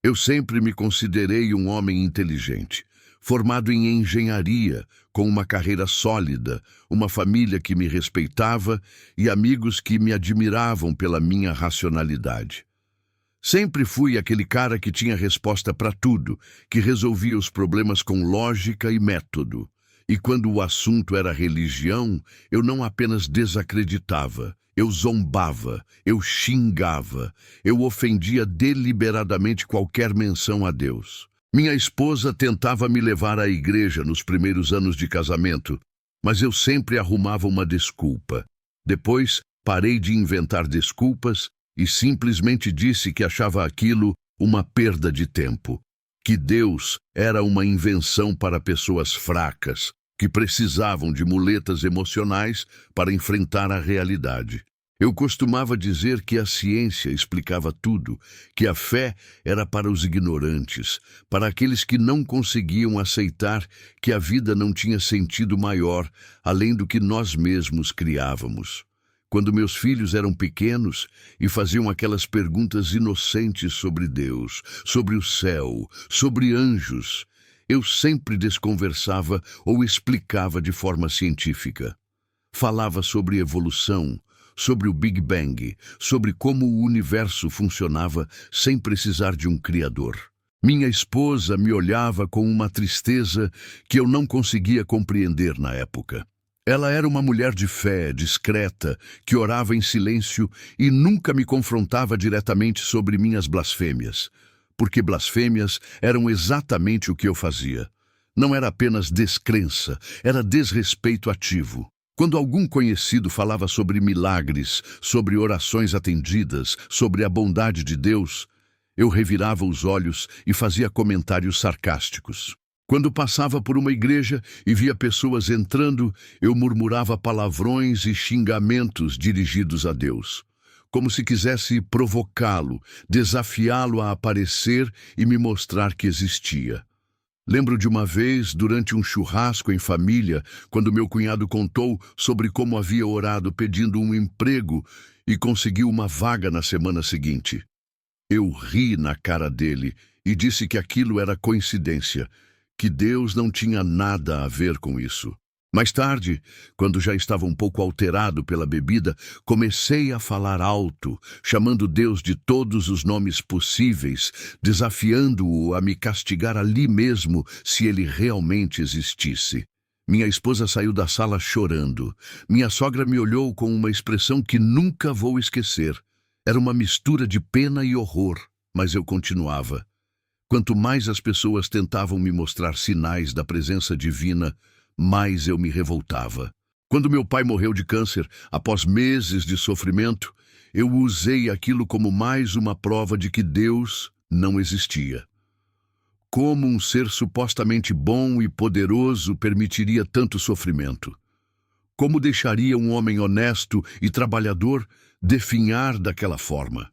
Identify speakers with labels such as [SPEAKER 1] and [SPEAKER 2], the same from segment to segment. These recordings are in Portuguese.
[SPEAKER 1] Eu sempre me considerei um homem inteligente, formado em engenharia, com uma carreira sólida, uma família que me respeitava e amigos que me admiravam pela minha racionalidade. Sempre fui aquele cara que tinha resposta para tudo, que resolvia os problemas com lógica e método. E quando o assunto era religião, eu não apenas desacreditava, eu zombava, eu xingava, eu ofendia deliberadamente qualquer menção a Deus. Minha esposa tentava me levar à igreja nos primeiros anos de casamento, mas eu sempre arrumava uma desculpa. Depois, parei de inventar desculpas e simplesmente disse que achava aquilo uma perda de tempo, que Deus era uma invenção para pessoas fracas, que precisavam de muletas emocionais para enfrentar a realidade. Eu costumava dizer que a ciência explicava tudo, que a fé era para os ignorantes, para aqueles que não conseguiam aceitar que a vida não tinha sentido maior, além do que nós mesmos criávamos. Quando meus filhos eram pequenos e faziam aquelas perguntas inocentes sobre Deus, sobre o céu, sobre anjos, eu sempre desconversava ou explicava de forma científica. Falava sobre evolução, sobre o Big Bang, sobre como o universo funcionava sem precisar de um criador. Minha esposa me olhava com uma tristeza que eu não conseguia compreender na época. Ela era uma mulher de fé, discreta, que orava em silêncio e nunca me confrontava diretamente sobre minhas blasfêmias, porque blasfêmias eram exatamente o que eu fazia. Não era apenas descrença, era desrespeito ativo. Quando algum conhecido falava sobre milagres, sobre orações atendidas, sobre a bondade de Deus, eu revirava os olhos e fazia comentários sarcásticos. Quando passava por uma igreja e via pessoas entrando, eu murmurava palavrões e xingamentos dirigidos a Deus, como se quisesse provocá-lo, desafiá-lo a aparecer e me mostrar que existia. Lembro de uma vez, durante um churrasco em família, quando meu cunhado contou sobre como havia orado pedindo um emprego e conseguiu uma vaga na semana seguinte. Eu ri na cara dele e disse que aquilo era coincidência, que Deus não tinha nada a ver com isso. Mais tarde, quando já estava um pouco alterado pela bebida, comecei a falar alto, chamando Deus de todos os nomes possíveis, desafiando-o a me castigar ali mesmo se ele realmente existisse. Minha esposa saiu da sala chorando. Minha sogra me olhou com uma expressão que nunca vou esquecer. Era uma mistura de pena e horror, mas eu continuava. Quanto mais as pessoas tentavam me mostrar sinais da presença divina, mais eu me revoltava. Quando meu pai morreu de câncer, após meses de sofrimento, eu usei aquilo como mais uma prova de que Deus não existia. Como um ser supostamente bom e poderoso permitiria tanto sofrimento? Como deixaria um homem honesto e trabalhador definhar daquela forma?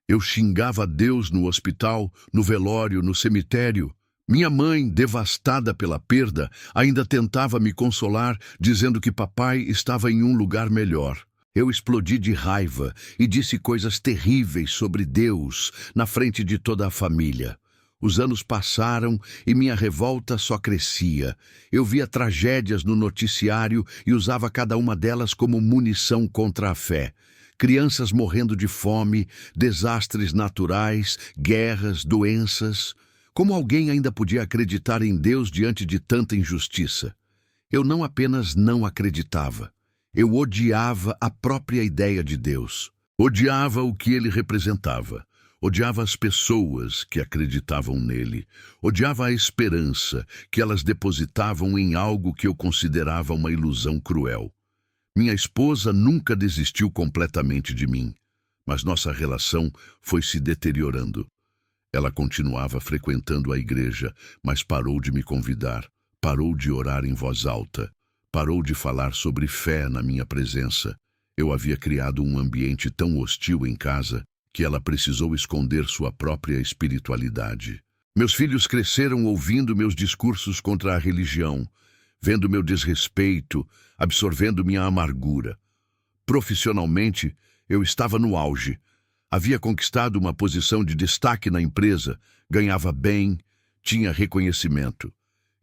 [SPEAKER 1] Eu xingava Deus no hospital, no velório, no cemitério. Minha mãe, devastada pela perda, ainda tentava me consolar, dizendo que papai estava em um lugar melhor. Eu explodi de raiva e disse coisas terríveis sobre Deus na frente de toda a família. Os anos passaram e minha revolta só crescia. Eu via tragédias no noticiário e usava cada uma delas como munição contra a fé. Crianças morrendo de fome, desastres naturais, guerras, doenças. Como alguém ainda podia acreditar em Deus diante de tanta injustiça? Eu não apenas não acreditava, eu odiava a própria ideia de Deus. Odiava o que ele representava. Odiava as pessoas que acreditavam nele. Odiava a esperança que elas depositavam em algo que eu considerava uma ilusão cruel. Minha esposa nunca desistiu completamente de mim, mas nossa relação foi se deteriorando. Ela continuava frequentando a igreja, mas parou de me convidar, parou de orar em voz alta, parou de falar sobre fé na minha presença. Eu havia criado um ambiente tão hostil em casa que ela precisou esconder sua própria espiritualidade. Meus filhos cresceram ouvindo meus discursos contra a religião, vendo meu desrespeito, absorvendo minha amargura. Profissionalmente, eu estava no auge. Havia conquistado uma posição de destaque na empresa, ganhava bem, tinha reconhecimento.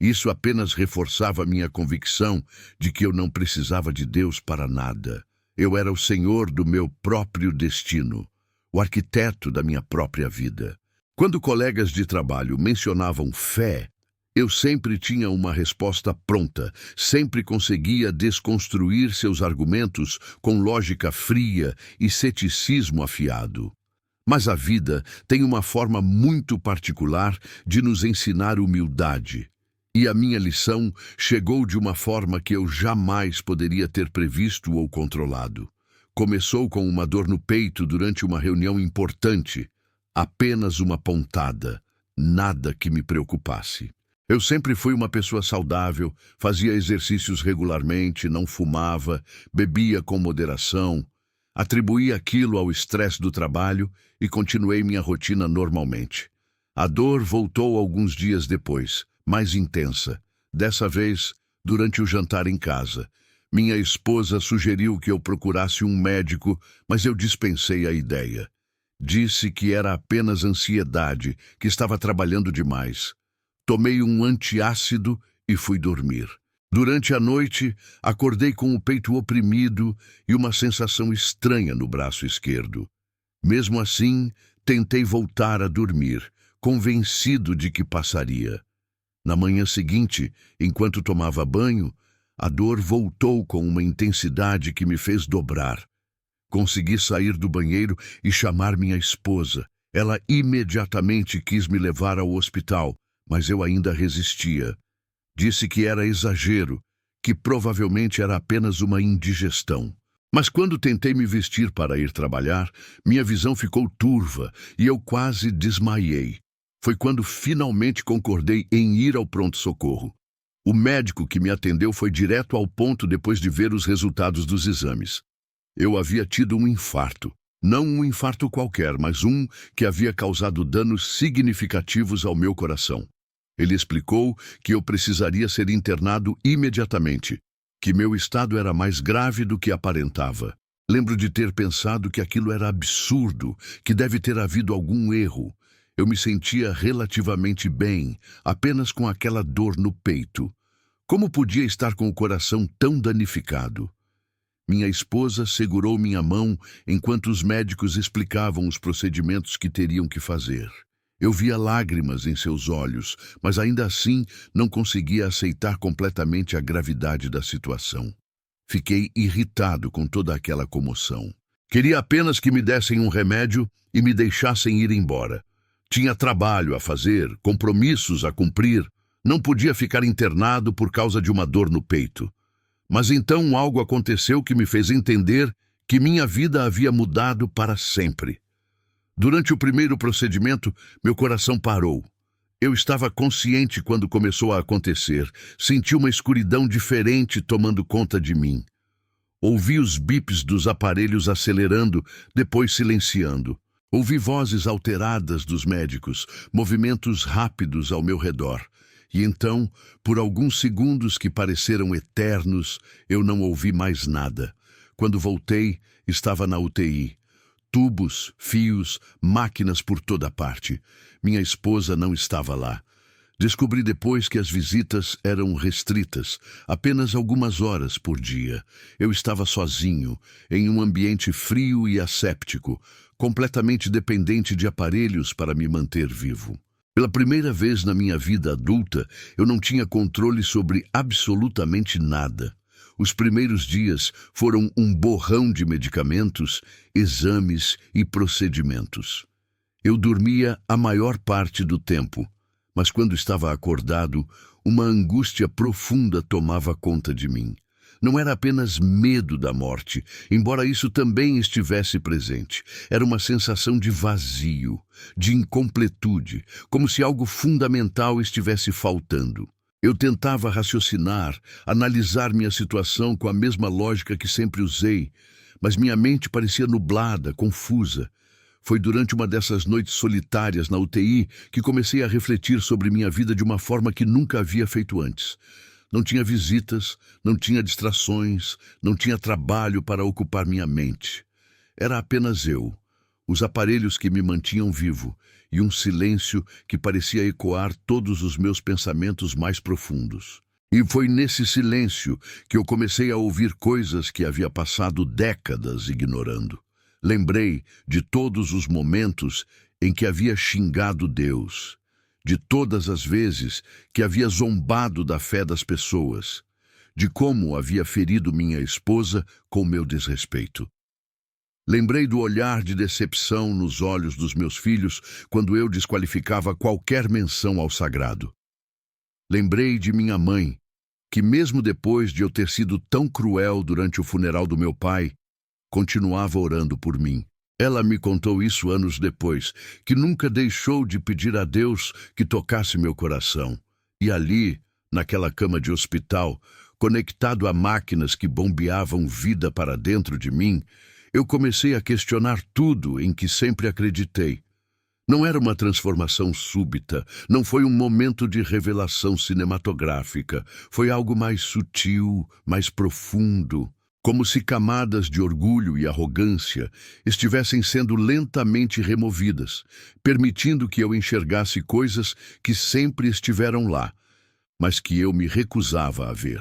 [SPEAKER 1] Isso apenas reforçava minha convicção de que eu não precisava de Deus para nada. Eu era o senhor do meu próprio destino, o arquiteto da minha própria vida. Quando colegas de trabalho mencionavam fé, eu sempre tinha uma resposta pronta, sempre conseguia desconstruir seus argumentos com lógica fria e ceticismo afiado. Mas a vida tem uma forma muito particular de nos ensinar humildade. E a minha lição chegou de uma forma que eu jamais poderia ter previsto ou controlado. Começou com uma dor no peito durante uma reunião importante. Apenas uma pontada, nada que me preocupasse. Eu sempre fui uma pessoa saudável, fazia exercícios regularmente, não fumava, bebia com moderação. Atribuí aquilo ao estresse do trabalho e continuei minha rotina normalmente. A dor voltou alguns dias depois, mais intensa. Dessa vez, durante o jantar em casa. Minha esposa sugeriu que eu procurasse um médico, mas eu dispensei a ideia. Disse que era apenas ansiedade, que estava trabalhando demais. Tomei um antiácido e fui dormir. Durante a noite, acordei com o peito oprimido e uma sensação estranha no braço esquerdo. Mesmo assim, tentei voltar a dormir, convencido de que passaria. Na manhã seguinte, enquanto tomava banho, a dor voltou com uma intensidade que me fez dobrar. Consegui sair do banheiro e chamar minha esposa. Ela imediatamente quis me levar ao hospital, mas eu ainda resistia. Disse que era exagero, que provavelmente era apenas uma indigestão. Mas quando tentei me vestir para ir trabalhar, minha visão ficou turva e eu quase desmaiei. Foi quando finalmente concordei em ir ao pronto-socorro. O médico que me atendeu foi direto ao ponto depois de ver os resultados dos exames. Eu havia tido um infarto. Não um infarto qualquer, mas um que havia causado danos significativos ao meu coração. Ele explicou que eu precisaria ser internado imediatamente, que meu estado era mais grave do que aparentava. Lembro de ter pensado que aquilo era absurdo, que deve ter havido algum erro. Eu me sentia relativamente bem, apenas com aquela dor no peito. Como podia estar com o coração tão danificado? Minha esposa segurou minha mão enquanto os médicos explicavam os procedimentos que teriam que fazer. Eu via lágrimas em seus olhos, mas ainda assim não conseguia aceitar completamente a gravidade da situação. Fiquei irritado com toda aquela comoção. Queria apenas que me dessem um remédio e me deixassem ir embora. Tinha trabalho a fazer, compromissos a cumprir. Não podia ficar internado por causa de uma dor no peito. Mas então algo aconteceu que me fez entender que minha vida havia mudado para sempre. Durante o primeiro procedimento, meu coração parou. Eu estava consciente quando começou a acontecer. Senti uma escuridão diferente tomando conta de mim. Ouvi os bips dos aparelhos acelerando, depois silenciando. Ouvi vozes alteradas dos médicos, movimentos rápidos ao meu redor. E então, por alguns segundos que pareceram eternos, eu não ouvi mais nada. Quando voltei, estava na UTI. Tubos, fios, máquinas por toda parte. Minha esposa não estava lá. Descobri depois que as visitas eram restritas, apenas algumas horas por dia. Eu estava sozinho, em um ambiente frio e asséptico, completamente dependente de aparelhos para me manter vivo. Pela primeira vez na minha vida adulta, eu não tinha controle sobre absolutamente nada. Os primeiros dias foram um borrão de medicamentos, exames e procedimentos. Eu dormia a maior parte do tempo, mas quando estava acordado, uma angústia profunda tomava conta de mim. Não era apenas medo da morte, embora isso também estivesse presente. Era uma sensação de vazio, de incompletude, como se algo fundamental estivesse faltando. Eu tentava raciocinar, analisar minha situação com a mesma lógica que sempre usei, mas minha mente parecia nublada, confusa. Foi durante uma dessas noites solitárias na UTI que comecei a refletir sobre minha vida de uma forma que nunca havia feito antes. Não tinha visitas, não tinha distrações, não tinha trabalho para ocupar minha mente. Era apenas eu, os aparelhos que me mantinham vivo e um silêncio que parecia ecoar todos os meus pensamentos mais profundos. E foi nesse silêncio que eu comecei a ouvir coisas que havia passado décadas ignorando. Lembrei de todos os momentos em que havia xingado Deus, de todas as vezes que havia zombado da fé das pessoas, de como havia ferido minha esposa com meu desrespeito. Lembrei do olhar de decepção nos olhos dos meus filhos quando eu desqualificava qualquer menção ao sagrado. Lembrei de minha mãe, que mesmo depois de eu ter sido tão cruel durante o funeral do meu pai, continuava orando por mim. Ela me contou isso anos depois, que nunca deixou de pedir a Deus que tocasse meu coração. E ali, naquela cama de hospital, conectado a máquinas que bombeavam vida para dentro de mim, eu comecei a questionar tudo em que sempre acreditei. Não era uma transformação súbita, não foi um momento de revelação cinematográfica, foi algo mais sutil, mais profundo, como se camadas de orgulho e arrogância estivessem sendo lentamente removidas, permitindo que eu enxergasse coisas que sempre estiveram lá, mas que eu me recusava a ver.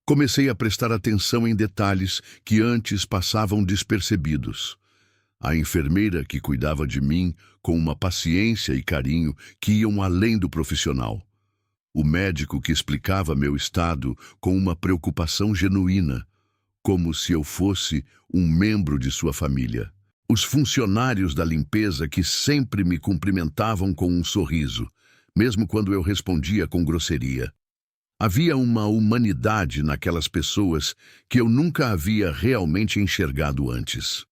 [SPEAKER 1] Comecei a prestar atenção em detalhes que antes passavam despercebidos. A enfermeira que cuidava de mim com uma paciência e carinho que iam além do profissional. O médico que explicava meu estado com uma preocupação genuína, como se eu fosse um membro de sua família. Os funcionários da limpeza que sempre me cumprimentavam com um sorriso, mesmo quando eu respondia com grosseria. Havia uma humanidade naquelas pessoas que eu nunca havia realmente enxergado antes.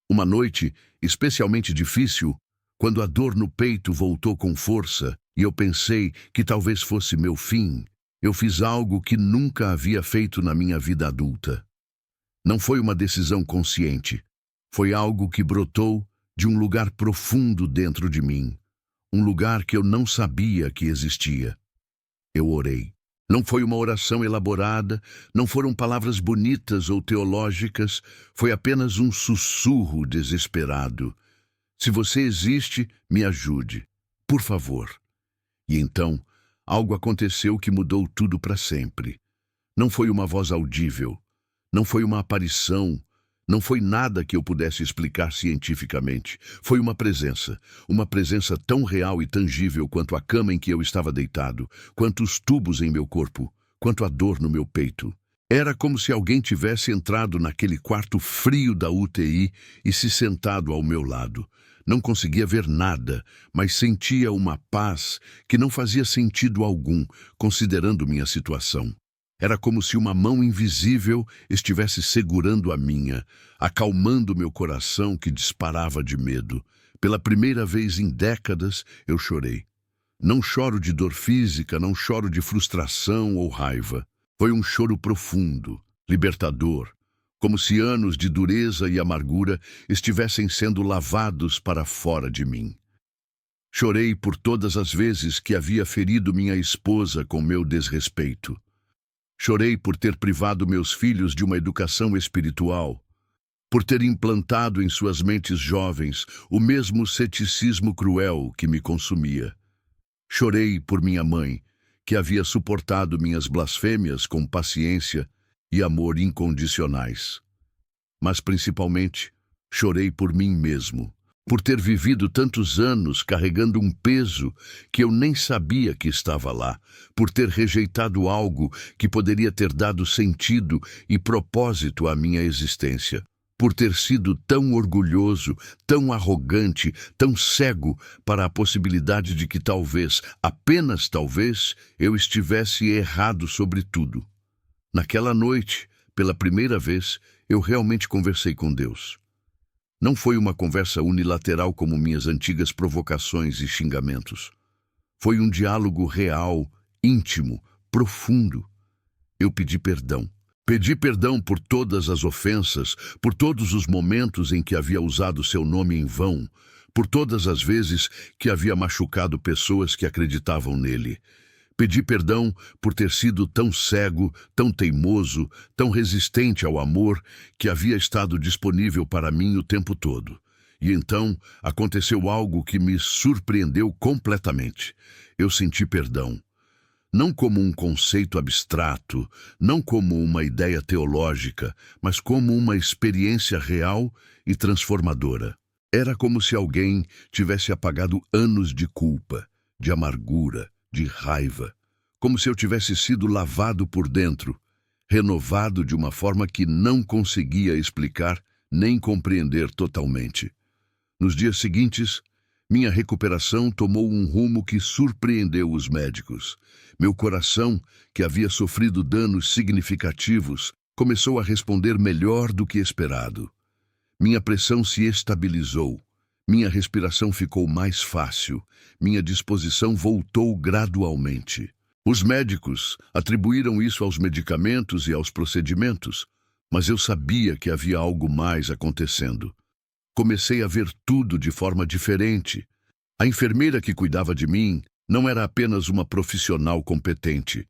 [SPEAKER 1] Uma noite especialmente difícil, quando a dor no peito voltou com força e eu pensei que talvez fosse meu fim, eu fiz algo que nunca havia feito na minha vida adulta. Não foi uma decisão consciente, foi algo que brotou de um lugar profundo dentro de mim, um lugar que eu não sabia que existia. Eu orei. Não foi uma oração elaborada, não foram palavras bonitas ou teológicas, foi apenas um sussurro desesperado. Se você existe, me ajude, por favor. E então, algo aconteceu que mudou tudo para sempre. Não foi uma voz audível, não foi uma aparição, não foi nada que eu pudesse explicar cientificamente. Foi uma presença tão real e tangível quanto a cama em que eu estava deitado, quanto os tubos em meu corpo, quanto a dor no meu peito. Era como se alguém tivesse entrado naquele quarto frio da UTI e se sentado ao meu lado. Não conseguia ver nada, mas sentia uma paz que não fazia sentido algum, considerando minha situação. Era como se uma mão invisível estivesse segurando a minha, acalmando meu coração que disparava de medo. Pela primeira vez em décadas, eu chorei. Não choro de dor física, não choro de frustração ou raiva. Foi um choro profundo, libertador, como se anos de dureza e amargura estivessem sendo lavados para fora de mim. Chorei por todas as vezes que havia ferido minha esposa com meu desrespeito. Chorei por ter privado meus filhos de uma educação espiritual, por ter implantado em suas mentes jovens o mesmo ceticismo cruel que me consumia. Chorei por minha mãe, que havia suportado minhas blasfêmias com paciência e amor incondicionais. Mas principalmente, chorei por mim mesmo, por ter vivido tantos anos carregando um peso que eu nem sabia que estava lá, por ter rejeitado algo que poderia ter dado sentido e propósito à minha existência, por ter sido tão orgulhoso, tão arrogante, tão cego para a possibilidade de que talvez, apenas talvez, eu estivesse errado sobre tudo. Naquela noite, pela primeira vez, eu realmente conversei com Deus. Não foi uma conversa unilateral como minhas antigas provocações e xingamentos. Foi um diálogo real, íntimo, profundo. Eu pedi perdão. Pedi perdão por todas as ofensas, por todos os momentos em que havia usado seu nome em vão, por todas as vezes que havia machucado pessoas que acreditavam nele. Pedi perdão por ter sido tão cego, tão teimoso, tão resistente ao amor que havia estado disponível para mim o tempo todo. E então aconteceu algo que me surpreendeu completamente. Eu senti perdão. Não como um conceito abstrato, não como uma ideia teológica, mas como uma experiência real e transformadora. Era como se alguém tivesse apagado anos de culpa, de amargura, de raiva. Como se eu tivesse sido lavado por dentro, renovado de uma forma que não conseguia explicar nem compreender totalmente. Nos dias seguintes, minha recuperação tomou um rumo que surpreendeu os médicos. Meu coração, que havia sofrido danos significativos, começou a responder melhor do que esperado. Minha pressão se estabilizou. Minha respiração ficou mais fácil. Minha disposição voltou gradualmente. Os médicos atribuíram isso aos medicamentos e aos procedimentos, mas eu sabia que havia algo mais acontecendo. Comecei a ver tudo de forma diferente. A enfermeira que cuidava de mim não era apenas uma profissional competente.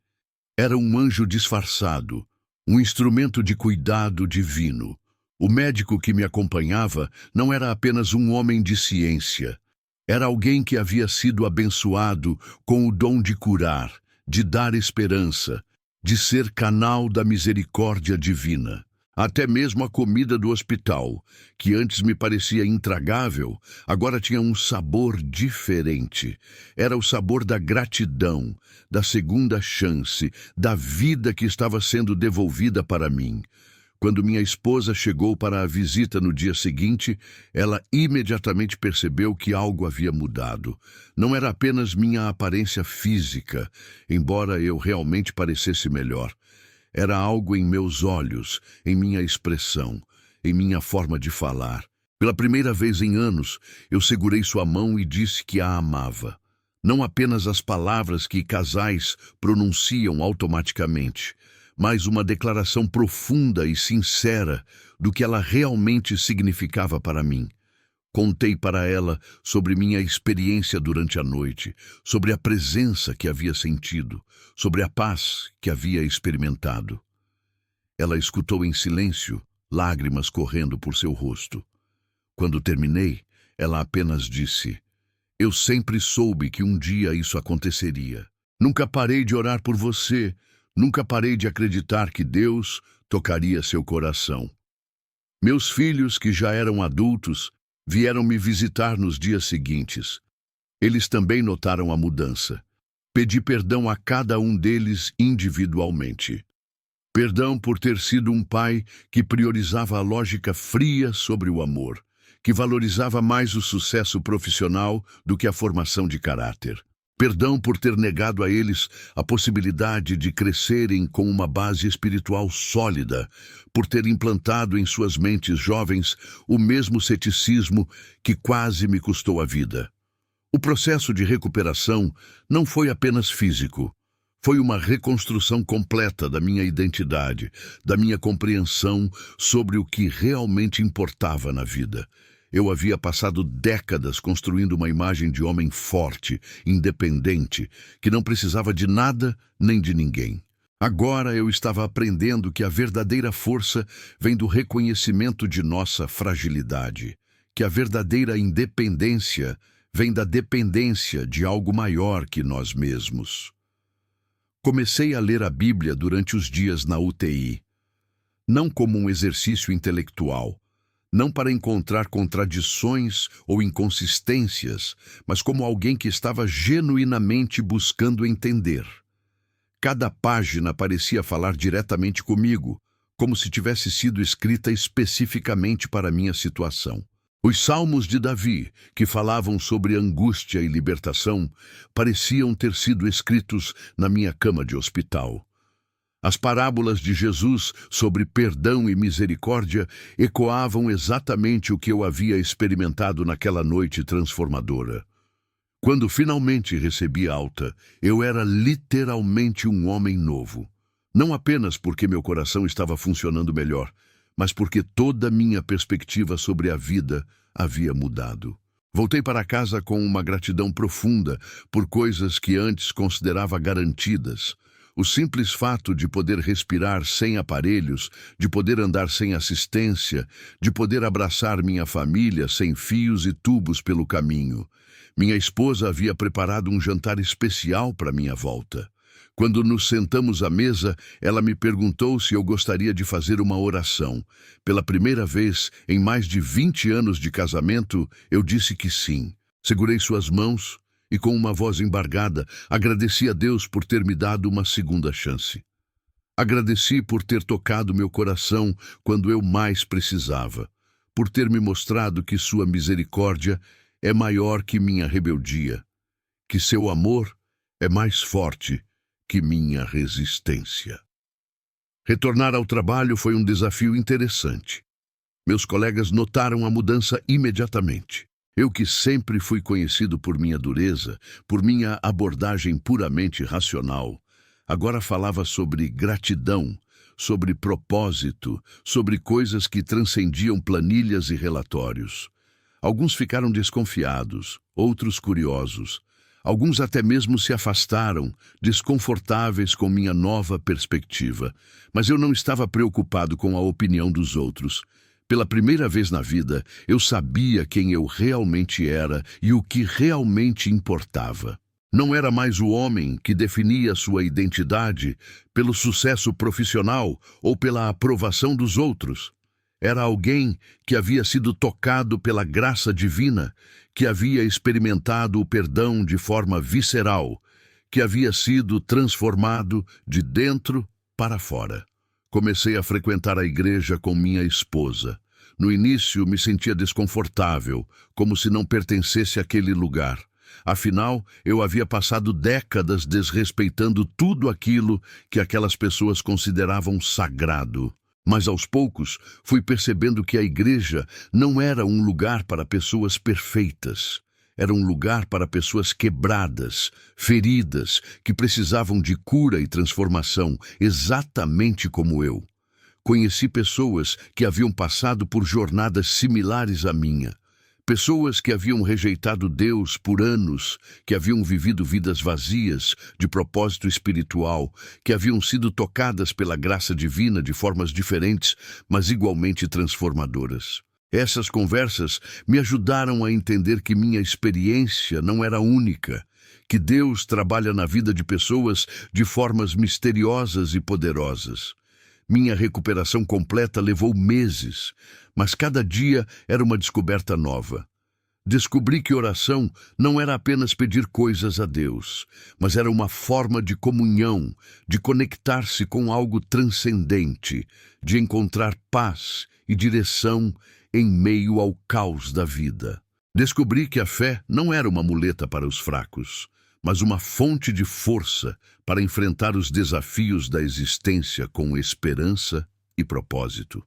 [SPEAKER 1] Era um anjo disfarçado, um instrumento de cuidado divino. O médico que me acompanhava não era apenas um homem de ciência. Era alguém que havia sido abençoado com o dom de curar, de dar esperança, de ser canal da misericórdia divina. Até mesmo a comida do hospital, que antes me parecia intragável, agora tinha um sabor diferente. Era o sabor da gratidão, da segunda chance, da vida que estava sendo devolvida para mim. Quando minha esposa chegou para a visita no dia seguinte, ela imediatamente percebeu que algo havia mudado. Não era apenas minha aparência física, embora eu realmente parecesse melhor. Era algo em meus olhos, em minha expressão, em minha forma de falar. Pela primeira vez em anos, eu segurei sua mão e disse que a amava. Não apenas as palavras que casais pronunciam automaticamente, mas uma declaração profunda e sincera do que ela realmente significava para mim. Contei para ela sobre minha experiência durante a noite, sobre a presença que havia sentido, sobre a paz que havia experimentado. Ela escutou em silêncio, lágrimas correndo por seu rosto. Quando terminei, ela apenas disse: "Eu sempre soube que um dia isso aconteceria. Nunca parei de orar por você, nunca parei de acreditar que Deus tocaria seu coração." Meus filhos, que já eram adultos, vieram me visitar nos dias seguintes. Eles também notaram a mudança. Pedi perdão a cada um deles individualmente. Perdão por ter sido um pai que priorizava a lógica fria sobre o amor, que valorizava mais o sucesso profissional do que a formação de caráter. Perdão por ter negado a eles a possibilidade de crescerem com uma base espiritual sólida, por ter implantado em suas mentes jovens o mesmo ceticismo que quase me custou a vida. O processo de recuperação não foi apenas físico. Foi uma reconstrução completa da minha identidade, da minha compreensão sobre o que realmente importava na vida. Eu havia passado décadas construindo uma imagem de homem forte, independente, que não precisava de nada nem de ninguém. Agora eu estava aprendendo que a verdadeira força vem do reconhecimento de nossa fragilidade, que a verdadeira independência vem da dependência de algo maior que nós mesmos. Comecei a ler a Bíblia durante os dias na UTI, não como um exercício intelectual, não para encontrar contradições ou inconsistências, mas como alguém que estava genuinamente buscando entender. Cada página parecia falar diretamente comigo, como se tivesse sido escrita especificamente para minha situação. Os salmos de Davi, que falavam sobre angústia e libertação, pareciam ter sido escritos na minha cama de hospital. As parábolas de Jesus sobre perdão e misericórdia ecoavam exatamente o que eu havia experimentado naquela noite transformadora. Quando finalmente recebi alta, eu era literalmente um homem novo. Não apenas porque meu coração estava funcionando melhor, mas porque toda minha perspectiva sobre a vida havia mudado. Voltei para casa com uma gratidão profunda por coisas que antes considerava garantidas. O simples fato de poder respirar sem aparelhos, de poder andar sem assistência, de poder abraçar minha família sem fios e tubos pelo caminho. Minha esposa havia preparado um jantar especial para minha volta. Quando nos sentamos à mesa, ela me perguntou se eu gostaria de fazer uma oração. Pela primeira vez em mais de 20 anos de casamento, eu disse que sim. Segurei suas mãos e, com uma voz embargada, agradeci a Deus por ter me dado uma segunda chance. Agradeci por ter tocado meu coração quando eu mais precisava, por ter me mostrado que sua misericórdia é maior que minha rebeldia, que seu amor é mais forte que minha resistência. Retornar ao trabalho foi um desafio interessante. Meus colegas notaram a mudança imediatamente. Eu, que sempre fui conhecido por minha dureza, por minha abordagem puramente racional, agora falava sobre gratidão, sobre propósito, sobre coisas que transcendiam planilhas e relatórios. Alguns ficaram desconfiados, outros curiosos. Alguns até mesmo se afastaram, desconfortáveis com minha nova perspectiva. Mas eu não estava preocupado com a opinião dos outros. Pela primeira vez na vida, eu sabia quem eu realmente era e o que realmente importava. Não era mais o homem que definia sua identidade pelo sucesso profissional ou pela aprovação dos outros. Era alguém que havia sido tocado pela graça divina, que havia experimentado o perdão de forma visceral, que havia sido transformado de dentro para fora. Comecei a frequentar a igreja com minha esposa. No início, me sentia desconfortável, como se não pertencesse àquele lugar. Afinal, eu havia passado décadas desrespeitando tudo aquilo que aquelas pessoas consideravam sagrado. Mas aos poucos fui percebendo que a igreja não era um lugar para pessoas perfeitas. Era um lugar para pessoas quebradas, feridas, que precisavam de cura e transformação, exatamente como eu. Conheci pessoas que haviam passado por jornadas similares à minha. Pessoas que haviam rejeitado Deus por anos, que haviam vivido vidas vazias de propósito espiritual, que haviam sido tocadas pela graça divina de formas diferentes, mas igualmente transformadoras. Essas conversas me ajudaram a entender que minha experiência não era única, que Deus trabalha na vida de pessoas de formas misteriosas e poderosas. Minha recuperação completa levou meses, mas cada dia era uma descoberta nova. Descobri que oração não era apenas pedir coisas a Deus, mas era uma forma de comunhão, de conectar-se com algo transcendente, de encontrar paz e direção em meio ao caos da vida. Descobri que a fé não era uma muleta para os fracos, mas uma fonte de força para enfrentar os desafios da existência com esperança e propósito.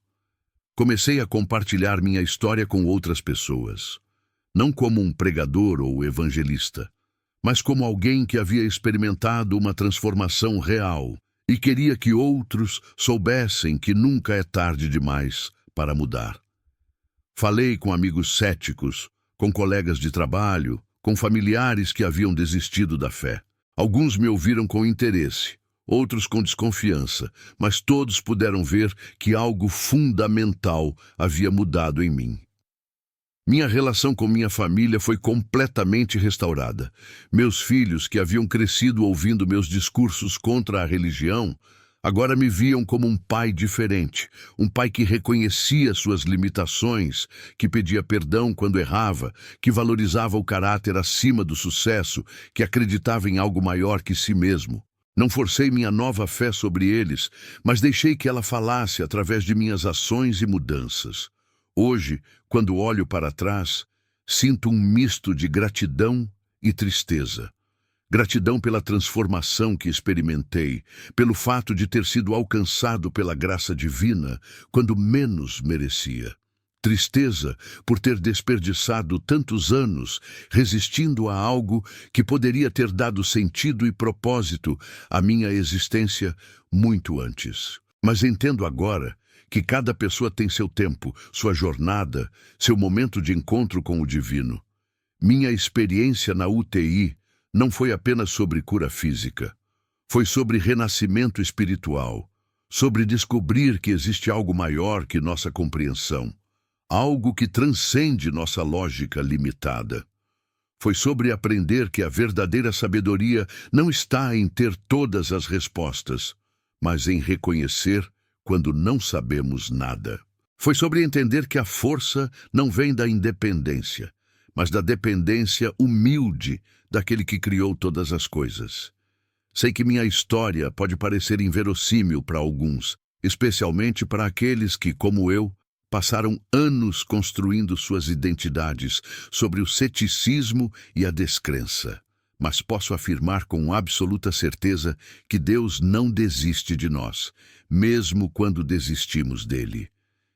[SPEAKER 1] Comecei a compartilhar minha história com outras pessoas, não como um pregador ou evangelista, mas como alguém que havia experimentado uma transformação real e queria que outros soubessem que nunca é tarde demais para mudar. Falei com amigos céticos, com colegas de trabalho, com familiares que haviam desistido da fé. Alguns me ouviram com interesse, outros com desconfiança, mas todos puderam ver que algo fundamental havia mudado em mim. Minha relação com minha família foi completamente restaurada. Meus filhos, que haviam crescido ouvindo meus discursos contra a religião, agora me viam como um pai diferente, um pai que reconhecia suas limitações, que pedia perdão quando errava, que valorizava o caráter acima do sucesso, que acreditava em algo maior que si mesmo. Não forcei minha nova fé sobre eles, mas deixei que ela falasse através de minhas ações e mudanças. Hoje, quando olho para trás, sinto um misto de gratidão e tristeza. Gratidão pela transformação que experimentei, pelo fato de ter sido alcançado pela graça divina quando menos merecia. Tristeza por ter desperdiçado tantos anos resistindo a algo que poderia ter dado sentido e propósito à minha existência muito antes. Mas entendo agora que cada pessoa tem seu tempo, sua jornada, seu momento de encontro com o divino. Minha experiência na UTI não foi apenas sobre cura física. Foi sobre renascimento espiritual, sobre descobrir que existe algo maior que nossa compreensão, algo que transcende nossa lógica limitada. Foi sobre aprender que a verdadeira sabedoria não está em ter todas as respostas, mas em reconhecer quando não sabemos nada. Foi sobre entender que a força não vem da independência, mas da dependência humilde daquele que criou todas as coisas. Sei que minha história pode parecer inverossímil para alguns, especialmente para aqueles que, como eu, passaram anos construindo suas identidades sobre o ceticismo e a descrença. Mas posso afirmar com absoluta certeza que Deus não desiste de nós, mesmo quando desistimos dele.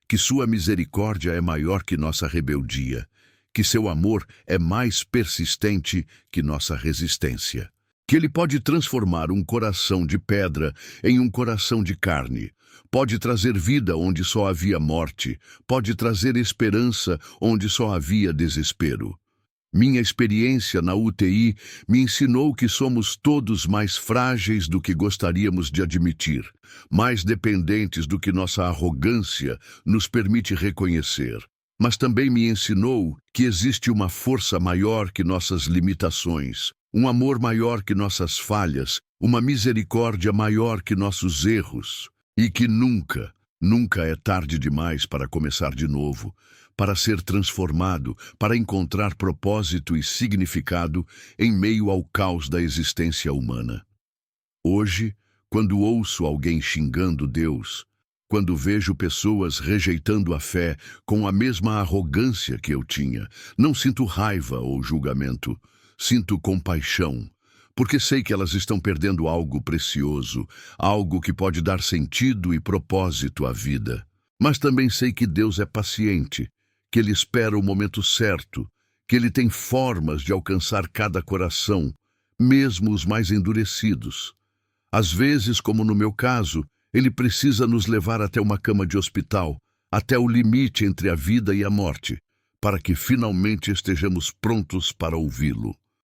[SPEAKER 1] Que sua misericórdia é maior que nossa rebeldia, que seu amor é mais persistente que nossa resistência. Que ele pode transformar um coração de pedra em um coração de carne, pode trazer vida onde só havia morte, pode trazer esperança onde só havia desespero. Minha experiência na UTI me ensinou que somos todos mais frágeis do que gostaríamos de admitir, mais dependentes do que nossa arrogância nos permite reconhecer. Mas também me ensinou que existe uma força maior que nossas limitações, um amor maior que nossas falhas, uma misericórdia maior que nossos erros, e que nunca é tarde demais para começar de novo, para ser transformado, para encontrar propósito e significado em meio ao caos da existência humana. Hoje, quando ouço alguém xingando Deus, quando vejo pessoas rejeitando a fé com a mesma arrogância que eu tinha, não sinto raiva ou julgamento, sinto compaixão, porque sei que elas estão perdendo algo precioso, algo que pode dar sentido e propósito à vida. Mas também sei que Deus é paciente, que Ele espera o momento certo, que Ele tem formas de alcançar cada coração, mesmo os mais endurecidos. Às vezes, como no meu caso, Ele precisa nos levar até uma cama de hospital, até o limite entre a vida e a morte, para que finalmente estejamos prontos para ouvi-lo.